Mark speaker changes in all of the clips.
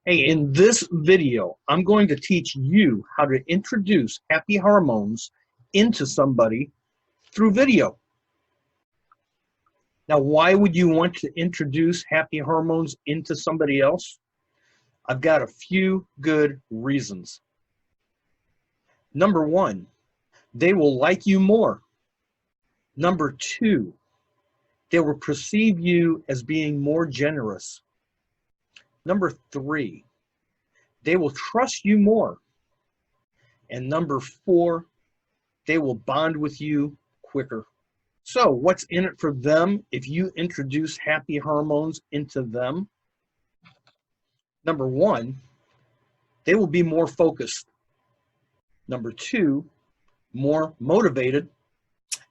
Speaker 1: Hey, in this video, I'm going to teach you how to introduce happy hormones into somebody through video. Now, why would you want to introduce happy hormones into somebody else? I've got a few good reasons. Number one, they will like you more. Number two, they will perceive you as being more generous. Number three, they will trust you more. And number four, they will bond with you quicker. So what's in it for them if you introduce happy hormones into them? Number one, they will be more focused. Number two, more motivated.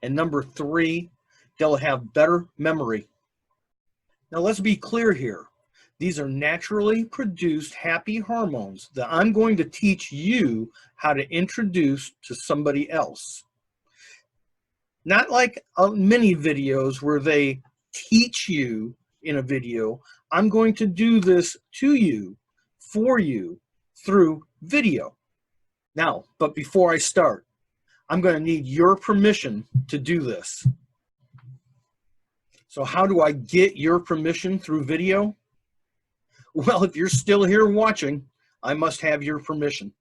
Speaker 1: And number three, they'll have better memory. Now let's be clear here. These are naturally produced happy hormones that I'm going to teach you how to introduce to somebody else. Not like many videos where they teach you in a video. I'm going to do this to you, for you, through video. Now, but before I start, I'm going to need your permission to do this. So how do I get your permission through video? Well, if you're still here watching, I must have your permission.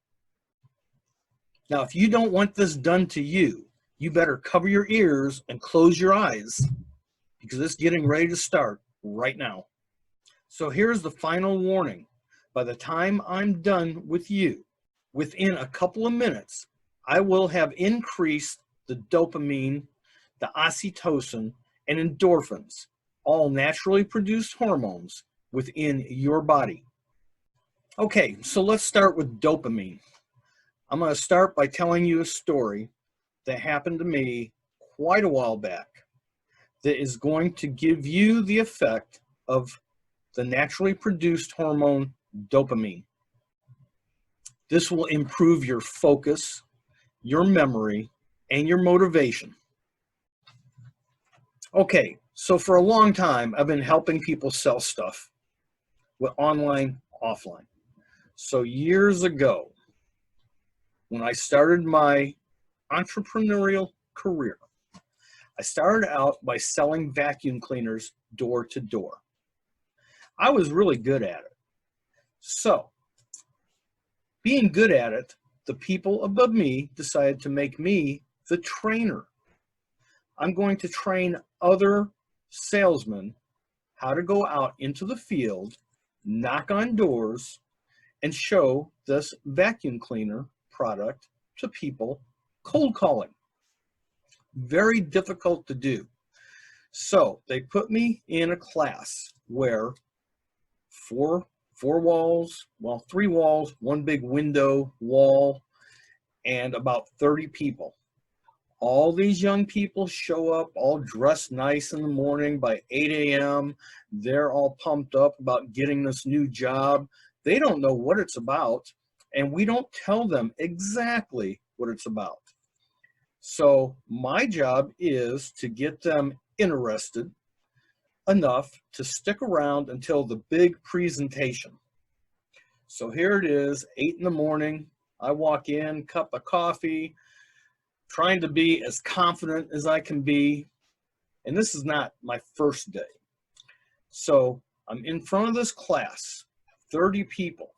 Speaker 1: Now, if you don't want this done to you, you better cover your ears and close your eyes because it's getting ready to start right now. So here's the final warning. By the time I'm done with you, within a couple of minutes, I will have increased the dopamine, the oxytocin, and endorphins, all naturally produced hormones within your body. Okay, so let's start with dopamine. I'm going to start by telling you a story that happened to me quite a while back that is going to give you the effect of the naturally produced hormone dopamine. This will improve your focus, your memory, and your motivation. Okay, so for a long time, I've been helping people sell stuff with online, offline. So years ago, when I started my entrepreneurial career, I started out by selling vacuum cleaners door to door. I was really good at it. So, being good at it, the people above me decided to make me the trainer. I'm going to train other salesmen how to go out into the field, knock on doors, and show this vacuum cleaner product to people cold calling. Very difficult to do. So they put me in a class where three walls, one big window wall, and about 30 people. All these young people show up all dressed nice in the morning by 8 a.m. They're all pumped up about getting this new job. They don't know what it's about, and we don't tell them exactly what it's about. So my job is to get them interested enough to stick around until the big presentation. So here it is, 8 in the morning. I walk in, cup of coffee, trying to be as confident as I can be. And this is not my first day. So I'm in front of this class, 30 people.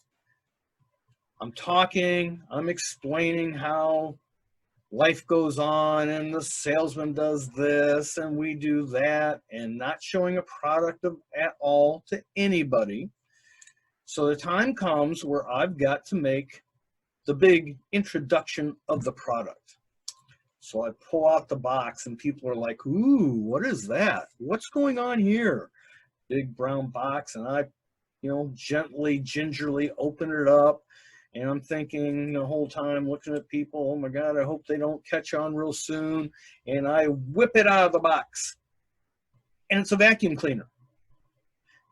Speaker 1: I'm talking, I'm explaining how life goes on and the salesman does this and we do that, and not showing a product at all to anybody. So the time comes where I've got to make the big introduction of the product. So I pull out the box and people are like, ooh, what is that? What's going on here? Big brown box, and I, gently, gingerly open it up. And I'm thinking the whole time, looking at people, oh my God, I hope they don't catch on real soon. And I whip it out of the box. And it's a vacuum cleaner.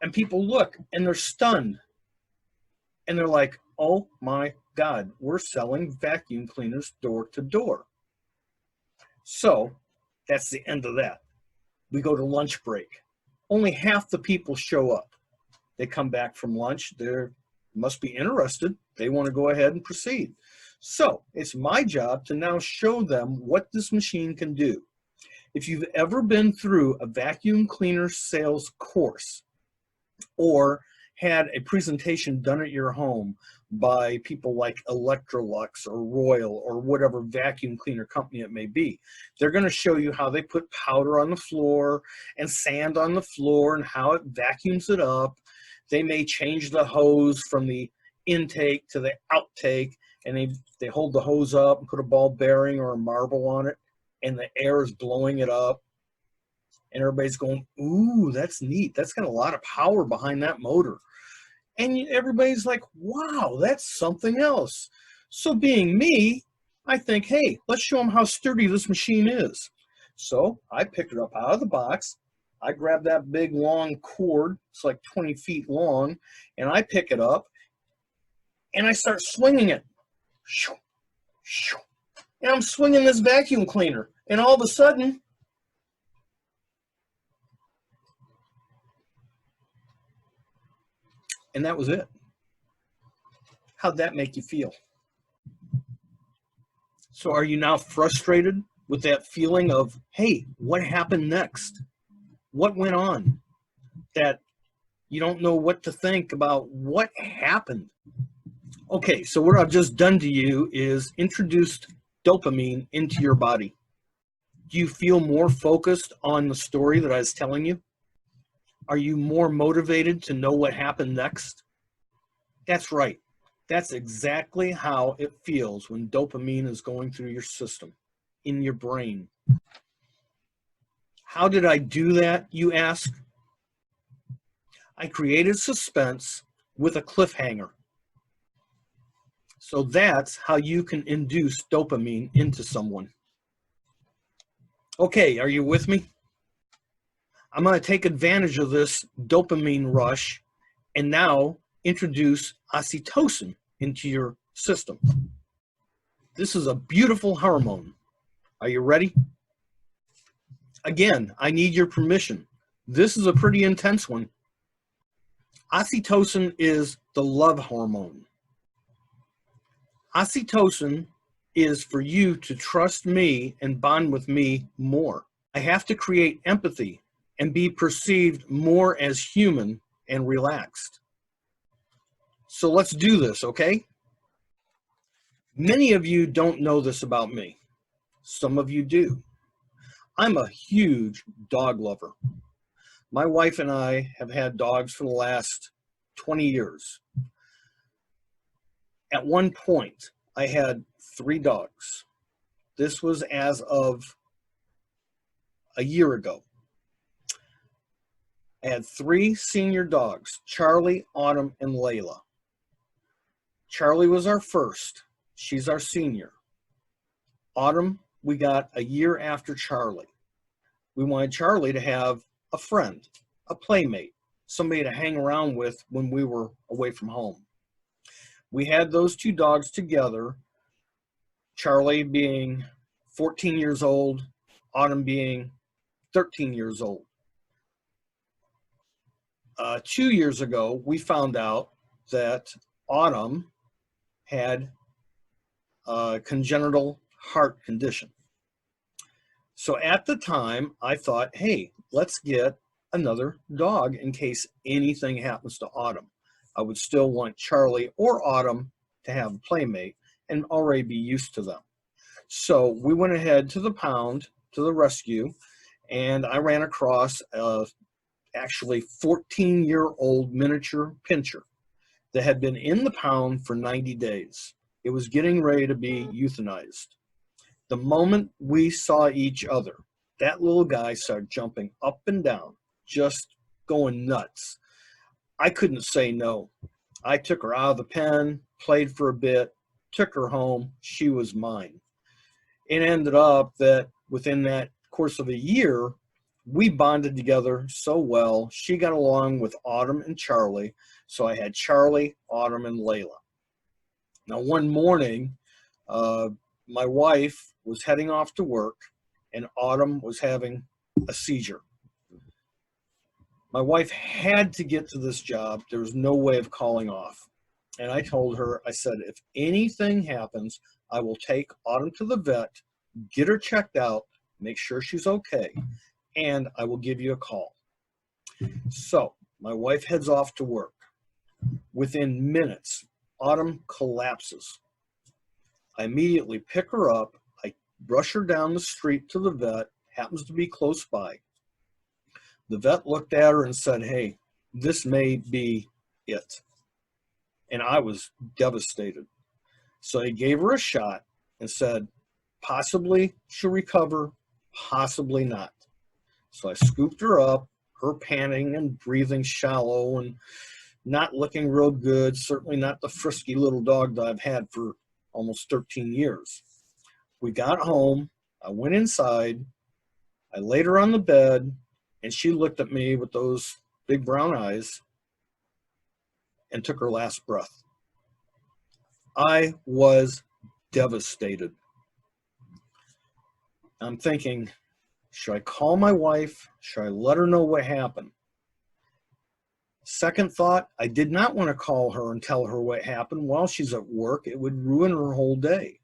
Speaker 1: And people look and they're stunned. And they're like, oh my God, we're selling vacuum cleaners door to door. So that's the end of that. We go to lunch break. Only half the people show up. They come back from lunch. They're must be interested. They want to go ahead and proceed. So it's my job to now show them what this machine can do. If you've ever been through a vacuum cleaner sales course or had a presentation done at your home by people like Electrolux or Royal or whatever vacuum cleaner company it may be, they're going to show you how they put powder on the floor and sand on the floor and how it vacuums it up. They may change the hose from the intake to the outtake, and they hold the hose up and put a ball bearing or a marble on it, and the air is blowing it up. And everybody's going, ooh, that's neat. That's got a lot of power behind that motor. And everybody's like, wow, that's something else. So being me, I think, hey, let's show them how sturdy this machine is. So I picked it up out of the box. I grab that big long cord. It's like 20 feet long. And I pick it up and I start swinging it. And I'm swinging this vacuum cleaner. And all of a sudden, and that was it. How'd that make you feel? So are you now frustrated with that feeling of, hey, what happened next? What went on? That you don't know what to think about what happened. Okay, so what I've just done to you is introduced dopamine into your body. Do you feel more focused on the story that I was telling you? Are you more motivated to know what happened next? That's right. That's exactly how it feels when dopamine is going through your system, in your brain. How did I do that, you ask? I created suspense with a cliffhanger. So that's how you can induce dopamine into someone. Okay, are you with me? I'm going to take advantage of this dopamine rush and now introduce oxytocin into your system. This is a beautiful hormone. Are you ready? Again, I need your permission. This is a pretty intense one. Oxytocin is the love hormone. Oxytocin is for you to trust me and bond with me more. I have to create empathy and be perceived more as human and relaxed. So let's do this, okay? Many of you don't know this about me. Some of you do. I'm a huge dog lover. My wife and I have had dogs for the last 20 years. At one point, I had 3 dogs. This was as of a year ago. I had 3 senior dogs, Charlie, Autumn, and Layla. Charlie was our first. She's our senior. Autumn, we got a year after Charlie. We wanted Charlie to have a friend, a playmate, somebody to hang around with when we were away from home. We had those 2 dogs together, Charlie being 14 years old, Autumn being 13 years old. 2 years ago, we found out that Autumn had a congenital heart condition. So at the time, I thought, hey, let's get another dog in case anything happens to Autumn. I would still want Charlie or Autumn to have a playmate and already be used to them. So we went ahead to the pound, to the rescue, and I ran across a actually 14-year-old miniature pinscher that had been in the pound for 90 days. It was getting ready to be euthanized. The moment we saw each other, that little guy started jumping up and down, just going nuts. I couldn't say no. I took her out of the pen, played for a bit, took her home. She was mine. It ended up that within that course of a year, we bonded together so well. She got along with Autumn and Charlie. So I had Charlie, Autumn, and Layla. Now, one morning, my wife was heading off to work, and Autumn was having a seizure. My wife had to get to this job. There was no way of calling off. And I told her, I said, if anything happens, I will take Autumn to the vet, get her checked out, make sure she's okay, and I will give you a call. So my wife heads off to work. Within minutes, Autumn collapses. I immediately pick her up. I rush her down the street to the vet, happens to be close by. The vet looked at her and said, hey, this may be it. And I was devastated. So he gave her a shot and said, possibly she'll recover, possibly not. So I scooped her up, her panting and breathing shallow and not looking real good, certainly not the frisky little dog that I've had for almost 13 years. We got home, I went inside, I laid her on the bed, and she looked at me with those big brown eyes and took her last breath. I was devastated. I'm thinking, should I call my wife? Should I let her know what happened? Second thought, I did not want to call her and tell her what happened while she's at work. It would ruin her whole day.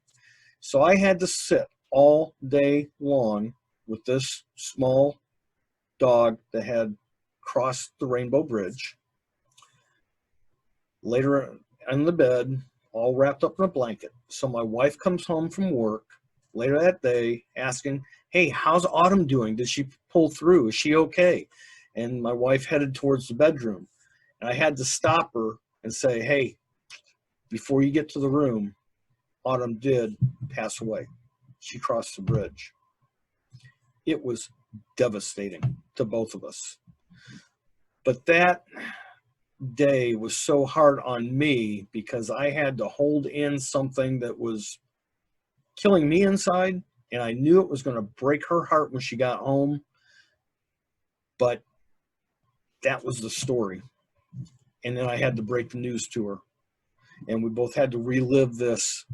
Speaker 1: So I had to sit all day long with this small dog that had crossed the Rainbow Bridge. Later in the bed, all wrapped up in a blanket. So my wife comes home from work later that day asking, hey, how's Autumn doing? Did she pull through? Is she okay? And my wife headed towards the bedroom. And I had to stop her and say, hey, before you get to the room, Autumn did pass away. She crossed the bridge. It was devastating to both of us. But that day was so hard on me because I had to hold in something that was killing me inside, and I knew it was going to break her heart when she got home. But that was the story. And then I had to break the news to her. And we both had to relive this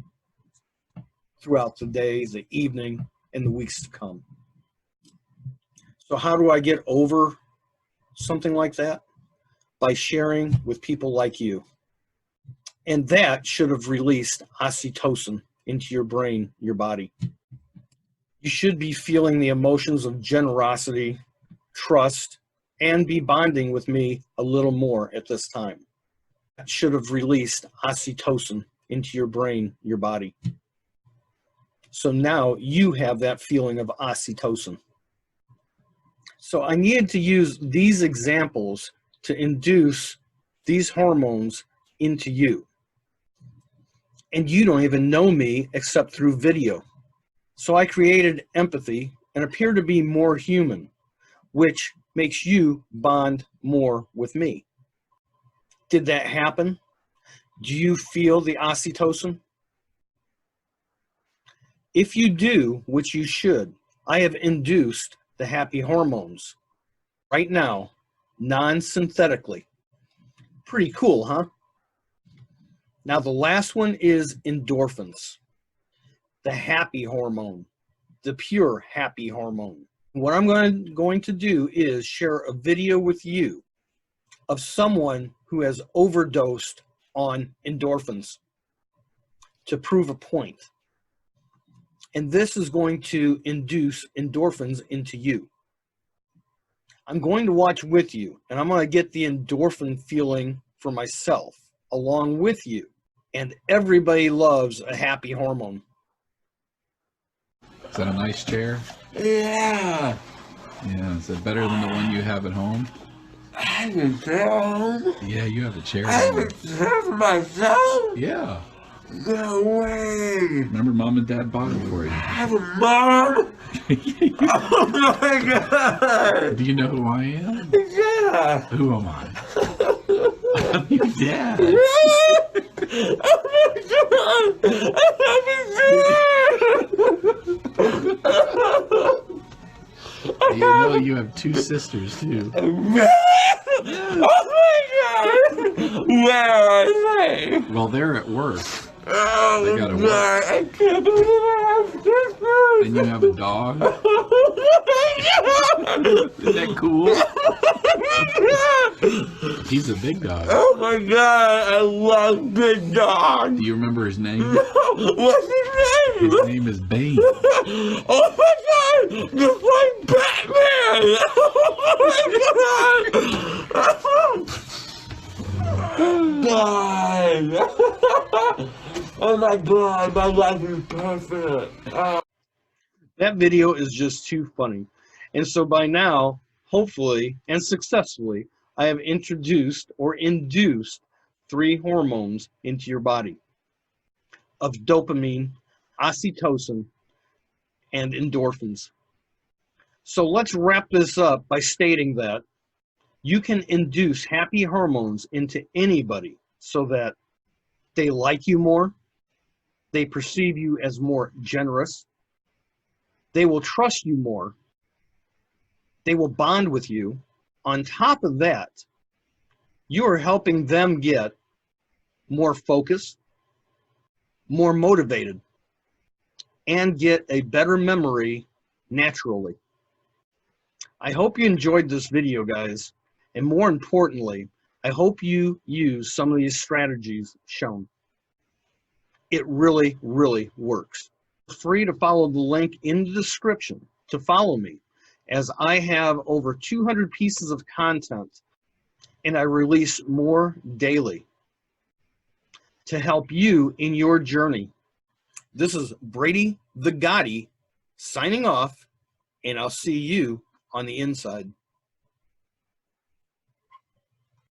Speaker 1: throughout the day, the evening, and the weeks to come. So how do I get over something like that? By sharing with people like you. And that should have released oxytocin into your brain, your body. You should be feeling the emotions of generosity, trust, and be bonding with me a little more at this time. That should have released oxytocin into your brain, your body. So now you have that feeling of oxytocin. So I needed to use these examples to induce these hormones into you. And you don't even know me except through video. So I created empathy and appear to be more human, which makes you bond more with me. Did that happen? Do you feel the oxytocin? If you do, which you should, I have induced the happy hormones right now, non-synthetically. Pretty cool, huh? Now the last one is endorphins, the happy hormone, the pure happy hormone. What I'm going to do is share a video with you of someone who has overdosed on endorphins to prove a point. And this is going to induce endorphins into you. I'm going to watch with you, and I'm going to get the endorphin feeling for myself along with you. And everybody loves a happy hormone.
Speaker 2: Is that a nice chair?
Speaker 3: Yeah.
Speaker 2: Yeah, is it better than the one you have at home?
Speaker 3: I have a chair at home.
Speaker 2: Yeah, you have a chair
Speaker 3: I
Speaker 2: at
Speaker 3: have a
Speaker 2: home.
Speaker 3: chair for myself.
Speaker 2: Yeah.
Speaker 3: No way.
Speaker 2: Remember Mom and Dad bought it for you.
Speaker 3: I have a mom. Oh my god.
Speaker 2: Do you know who I am?
Speaker 3: Yeah.
Speaker 2: Who am I? I'm your dad.
Speaker 3: Oh my god. I have a chair.
Speaker 2: You know you have two sisters too.
Speaker 3: Oh my god. Where are they?
Speaker 2: Well, they're at work.
Speaker 3: Oh
Speaker 2: They gotta
Speaker 3: my
Speaker 2: work.
Speaker 3: god. I can't believe it.
Speaker 2: And you have a dog? Isn't that cool? He's a big dog.
Speaker 3: Oh my god, I love big dogs.
Speaker 2: Do you remember his name?
Speaker 3: What's his name?
Speaker 2: His name is Bane.
Speaker 3: Oh my god, just like Batman. Oh my god. Oh my god, my life is perfect.
Speaker 1: That video is just too funny. And so by now, hopefully and successfully, I have introduced or induced 3 hormones into your body of dopamine, oxytocin, and endorphins. So let's wrap this up by stating that you can induce happy hormones into anybody so that they like you more, they perceive you as more generous, they will trust you more, they will bond with you. On top of that, you are helping them get more focused, more motivated, and get a better memory naturally. I hope you enjoyed this video, guys, and more importantly, I hope you use some of these strategies shown. It really, really works. Feel free to follow the link in the description to follow me, as I have over 200 pieces of content and I release more daily to help you in your journey. This is Brady the Gotti signing off, and I'll see you on the inside.